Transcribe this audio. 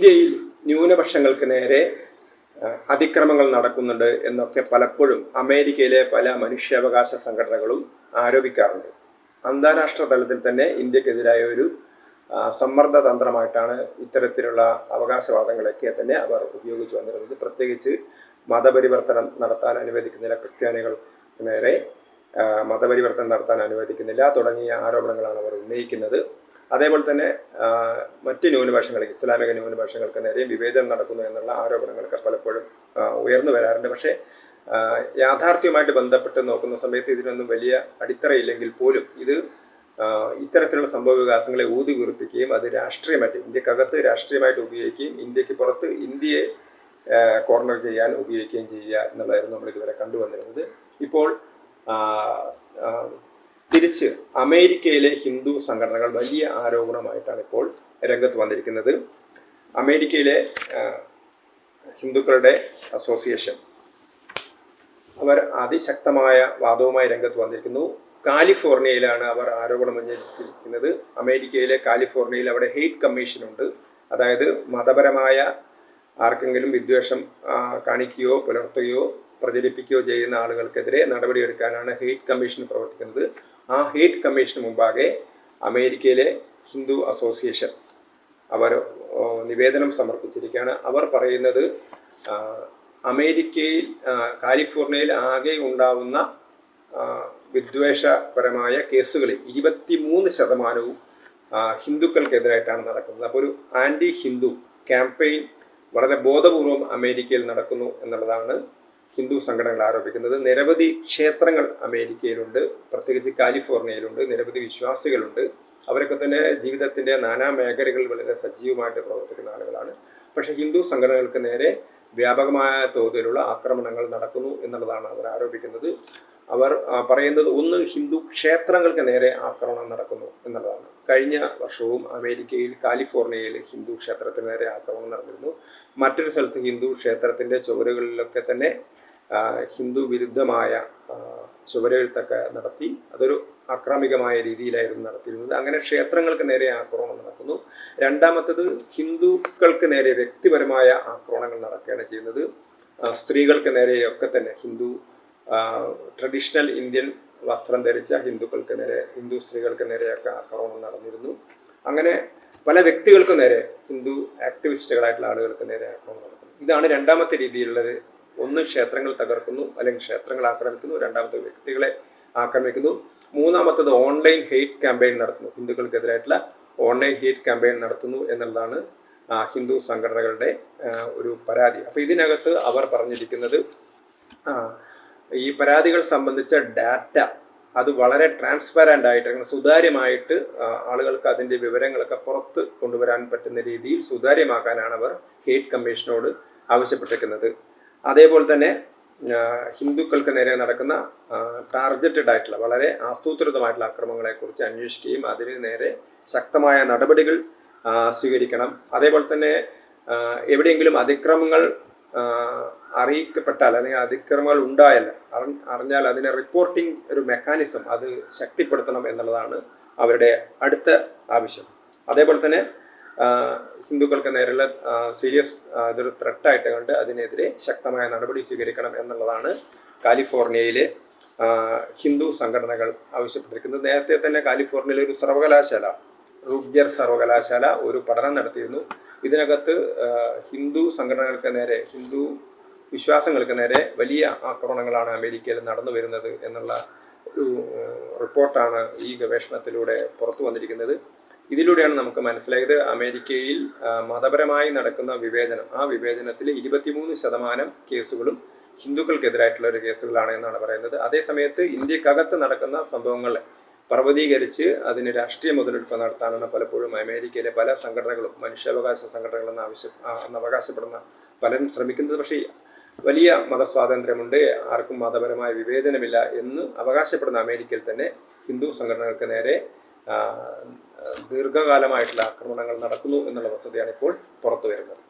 ഇന്ത്യയിൽ ന്യൂനപക്ഷങ്ങൾക്ക് നേരെ അതിക്രമങ്ങൾ നടക്കുന്നുണ്ട് എന്നൊക്കെ പലപ്പോഴും അമേരിക്കയിലെ പല മനുഷ്യാവകാശ സംഘടനകളും ആരോപിക്കാറുണ്ട്. അന്താരാഷ്ട്ര തലത്തിൽ തന്നെ ഇന്ത്യക്കെതിരായ ഒരു സമ്മർദ്ദ തന്ത്രമായിട്ടാണ് ഇത്തരത്തിലുള്ള അവകാശവാദങ്ങളൊക്കെ തന്നെ അവർ ഉപയോഗിച്ചു വന്നിരുന്നത്. പ്രത്യേകിച്ച് മതപരിവർത്തനം നടത്താൻ അനുവദിക്കുന്നില്ല, ക്രിസ്ത്യാനികൾക്ക് നേരെ മതപരിവർത്തനം നടത്താൻ അനുവദിക്കുന്നില്ല തുടങ്ങിയ ആരോപണങ്ങളാണ് അവർ ഉന്നയിക്കുന്നത്. അതേപോലെ തന്നെ മറ്റ് ന്യൂനപക്ഷങ്ങൾ, ഇസ്ലാമിക ന്യൂനപക്ഷങ്ങൾക്ക് നേരെ വിവേചനം നടക്കുന്നു എന്നുള്ള ആരോപണങ്ങളൊക്കെ പലപ്പോഴും ഉയർന്നു വരാറുണ്ട്. പക്ഷേ യാഥാർത്ഥ്യവുമായിട്ട് ബന്ധപ്പെട്ട് നോക്കുന്ന സമയത്ത് ഇതിനൊന്നും വലിയ അടിത്തറയില്ലെങ്കിൽ പോലും ഇത് ഇത്തരത്തിലുള്ള സംഭവ വികാസങ്ങളെ ഊതി കുറിപ്പിക്കുകയും അത് രാഷ്ട്രീയമായിട്ട് ഇന്ത്യക്കകത്ത് രാഷ്ട്രീയമായിട്ട് ഉപയോഗിക്കുകയും ഇന്ത്യക്ക് പുറത്ത് ഇന്ത്യയെ കോർണർ ചെയ്യാൻ ഉപയോഗിക്കുകയും ചെയ്യുക എന്നുള്ളതായിരുന്നു നമ്മൾ ഇതുവരെ കണ്ടുവന്നിരുന്നത്. ഇപ്പോൾ തിരിച്ച് അമേരിക്കയിലെ ഹിന്ദു സംഘടനകൾ വലിയ ആരോപണമായിട്ടാണ് ഇപ്പോൾ രംഗത്ത് വന്നിരിക്കുന്നത്. അമേരിക്കയിലെ ഹിന്ദുക്കളുടെ അസോസിയേഷൻ അവർ അതിശക്തമായ വാദവുമായി രംഗത്ത് വന്നിരിക്കുന്നു. കാലിഫോർണിയയിലാണ് അവർ ആരോപണം ഉന്നയിച്ചിരിക്കുന്നത്. അമേരിക്കയിലെ കാലിഫോർണിയയിൽ അവിടെ ഹെയ്റ്റ് കമ്മീഷൻ ഉണ്ട്. അതായത് മതപരമായ ആർക്കെങ്കിലും വിദ്വേഷം കാണിക്കുകയോ പുലർത്തുകയോ പ്രചരിപ്പിക്കുകയോ ചെയ്യുന്ന ആളുകൾക്കെതിരെ നടപടിയെടുക്കാനാണ് ഹെയ്റ്റ് കമ്മീഷൻ പ്രവർത്തിക്കുന്നത്. ആ ഹെയ്റ്റ് കമ്മീഷന് മുമ്പാകെ അമേരിക്കയിലെ ഹിന്ദു അസോസിയേഷൻ അവർ നിവേദനം സമർപ്പിച്ചിരിക്കുകയാണ്. അവർ പറയുന്നത് അമേരിക്കയിൽ കാലിഫോർണിയയിൽ ആകെ ഉണ്ടാവുന്ന വിദ്വേഷപരമായ കേസുകളിൽ 23% ഹിന്ദുക്കൾക്കെതിരായിട്ടാണ് നടക്കുന്നത്. അപ്പോൾ ഒരു ആൻറ്റി ഹിന്ദു ക്യാമ്പയിൻ വളരെ ബോധപൂർവം അമേരിക്കയിൽ നടക്കുന്നു എന്നുള്ളതാണ് ഹിന്ദു സംഘടനകൾ ആരോപിക്കുന്നത്. നിരവധി ക്ഷേത്രങ്ങൾ അമേരിക്കയിലുണ്ട്, പ്രത്യേകിച്ച് കാലിഫോർണിയയിലുണ്ട്. നിരവധി വിശ്വാസികളുണ്ട്. അവരൊക്കെ തന്നെ ജീവിതത്തിൻ്റെ നാനാ മേഖലകളിൽ വളരെ സജീവമായിട്ട് പ്രവർത്തിക്കുന്ന ആളുകളാണ്. പക്ഷേ ഹിന്ദു സംഘടനകൾക്ക് നേരെ വ്യാപകമായ തോതിലുള്ള ആക്രമണങ്ങൾ നടക്കുന്നു എന്നുള്ളതാണ് അവർ ആരോപിക്കുന്നത്. അവർ പറയുന്നത് ഒന്ന് ഹിന്ദു ക്ഷേത്രങ്ങൾക്ക് നേരെ ആക്രമണം നടക്കുന്നു എന്നുള്ളതാണ്. കഴിഞ്ഞ വർഷവും അമേരിക്കയിൽ കാലിഫോർണിയയിൽ ഹിന്ദു ക്ഷേത്രത്തിന് നേരെ ആക്രമണം നടന്നിരുന്നു. മറ്റൊരു സ്ഥലത്ത് ഹിന്ദു ക്ഷേത്രത്തിൻ്റെ ചുവരുകളിലൊക്കെ തന്നെ ഹിന്ദു വിരുദ്ധമായ ചുവരെഴുത്തൊക്കെ നടത്തി അതൊരു ആക്രമികമായ രീതിയിലായിരുന്നു നടത്തിയിരുന്നത്. അങ്ങനെ ക്ഷേത്രങ്ങൾക്ക് നേരെ ആക്രമണം നടക്കുന്നു. രണ്ടാമത്തത് ഹിന്ദുക്കൾക്ക് നേരെ വ്യക്തിപരമായ ആക്രമണങ്ങൾ നടക്കുകയാണ് ചെയ്യുന്നത്. സ്ത്രീകൾക്ക് നേരെയൊക്കെ തന്നെ ഹിന്ദു ട്രഡീഷണൽ ഇന്ത്യൻ വസ്ത്രം ധരിച്ച ഹിന്ദുക്കൾക്ക് നേരെ, ഹിന്ദു സ്ത്രീകൾക്ക് നേരെയൊക്കെ ആക്രമണം നടന്നിരുന്നു. അങ്ങനെ പല വ്യക്തികൾക്കും നേരെ, ഹിന്ദു ആക്ടിവിസ്റ്റുകളായിട്ടുള്ള ആളുകൾക്ക് നേരെ ആക്രമണം നടക്കുന്നു. ഇതാണ് രണ്ടാമത്തെ രീതിയിലുള്ളത്. ഒന്ന് ക്ഷേത്രങ്ങൾ തകർക്കുന്നു അല്ലെങ്കിൽ ക്ഷേത്രങ്ങൾ ആക്രമിക്കുന്നു, രണ്ടാമത്തെ വ്യക്തികളെ ആക്രമിക്കുന്നു, മൂന്നാമത്തത് ഓൺലൈൻ ഹെയ്റ്റ് ക്യാമ്പയിൻ നടത്തുന്നു, ഹിന്ദുക്കൾക്കെതിരായിട്ടുള്ള ഓൺലൈൻ ഹെയ്റ്റ് ക്യാമ്പയിൻ നടത്തുന്നു എന്നുള്ളതാണ് ഹിന്ദു സംഘടനകളുടെ ഒരു പരാതി. അപ്പോൾ ഇതിനകത്ത് അവർ പറഞ്ഞിരിക്കുന്നത് ഈ പരാതികൾ സംബന്ധിച്ച ഡാറ്റ അത് വളരെ ട്രാൻസ്പെറൻ്റ് ആയിട്ട്, അങ്ങനെ സുതാര്യമായിട്ട് ആളുകൾക്ക് അതിൻ്റെ വിവരങ്ങളൊക്കെ പുറത്ത് കൊണ്ടുവരാൻ പറ്റുന്ന രീതിയിൽ സുതാര്യമാക്കാനാണ് അവർ ഹെയ്റ്റ് കമ്മീഷനോട് ആവശ്യപ്പെട്ടിരിക്കുന്നത്. അതേപോലെ തന്നെ ഹിന്ദുക്കൾക്ക് നേരെ നടക്കുന്ന ടാർഗറ്റഡ് ആയിട്ടുള്ള വളരെ ആസൂത്രിതമായിട്ടുള്ള ആക്രമണങ്ങളെക്കുറിച്ച് അന്വേഷിക്കുകയും അതിന് നേരെ ശക്തമായ നടപടികൾ സ്വീകരിക്കണം. അതേപോലെ തന്നെ എവിടെയെങ്കിലും അതിക്രമങ്ങൾ അറിയിക്കപ്പെട്ടാൽ അല്ലെങ്കിൽ അതിക്രമങ്ങൾ ഉണ്ടായാൽ അറിഞ്ഞാൽ അതിനെ റിപ്പോർട്ടിംഗ് ഒരു മെക്കാനിസം അത് ശക്തിപ്പെടുത്തണം എന്നുള്ളതാണ് അവരുടെ അടുത്ത ആവശ്യം. അതേപോലെ തന്നെ ഹിന്ദുക്കൾക്ക് നേരെയുള്ള സീരിയസ് ഇതൊരു ത്രെട്ടായിട്ട് കണ്ട് അതിനെതിരെ ശക്തമായ നടപടി സ്വീകരിക്കണം എന്നുള്ളതാണ് കാലിഫോർണിയയിലെ ഹിന്ദു സംഘടനകൾ ആവശ്യപ്പെട്ടിരിക്കുന്നത്. നേരത്തെ തന്നെ കാലിഫോർണിയയിലെ ഒരു സർവകലാശാല, റുട്ജർ സർവകലാശാല ഒരു പഠനം നടത്തിയിരുന്നു. ഇതിനകത്ത് ഹിന്ദു സംഘടനകൾക്ക് നേരെ, ഹിന്ദു വിശ്വാസങ്ങൾക്ക് നേരെ വലിയ ആക്രമണങ്ങളാണ് അമേരിക്കയിൽ നടന്നു വരുന്നത് എന്നുള്ള ഒരു റിപ്പോർട്ടാണ് ഈ ഗവേഷണത്തിലൂടെ പുറത്തു വന്നിരിക്കുന്നത്. ഇതിലൂടെയാണ് നമുക്ക് മനസ്സിലായത് അമേരിക്കയിൽ മതപരമായി നടക്കുന്ന വിവേചനം, ആ വിവേചനത്തിൽ 23% കേസുകളും ഹിന്ദുക്കൾക്കെതിരായിട്ടുള്ള ഒരു കേസുകളാണ് എന്നാണ് പറയുന്നത്. അതേസമയത്ത് ഇന്ത്യക്കകത്ത് നടക്കുന്ന സംഭവങ്ങളെ പർവ്വതീകരിച്ച് അതിന് രാഷ്ട്രീയ മുതലെടുപ്പ് നടത്താനാണ് പലപ്പോഴും അമേരിക്കയിലെ പല സംഘടനകളും, മനുഷ്യാവകാശ സംഘടനകളെന്ന് അവകാശപ്പെടുന്ന പലരും ശ്രമിക്കുന്നത്. പക്ഷേ വലിയ മതസ്വാതന്ത്ര്യമുണ്ട്, ആർക്കും മതപരമായ വിവേചനമില്ല എന്ന് അവകാശപ്പെടുന്ന അമേരിക്കയിൽ തന്നെ ഹിന്ദു സംഘടനകൾക്ക് നേരെ ദീർഘകാലമായിട്ടുള്ള ആക്രമണങ്ങൾ നടക്കുന്നു എന്നുള്ള വസ്തുതയാണ് ഇപ്പോൾ പുറത്തു വരുന്നത്.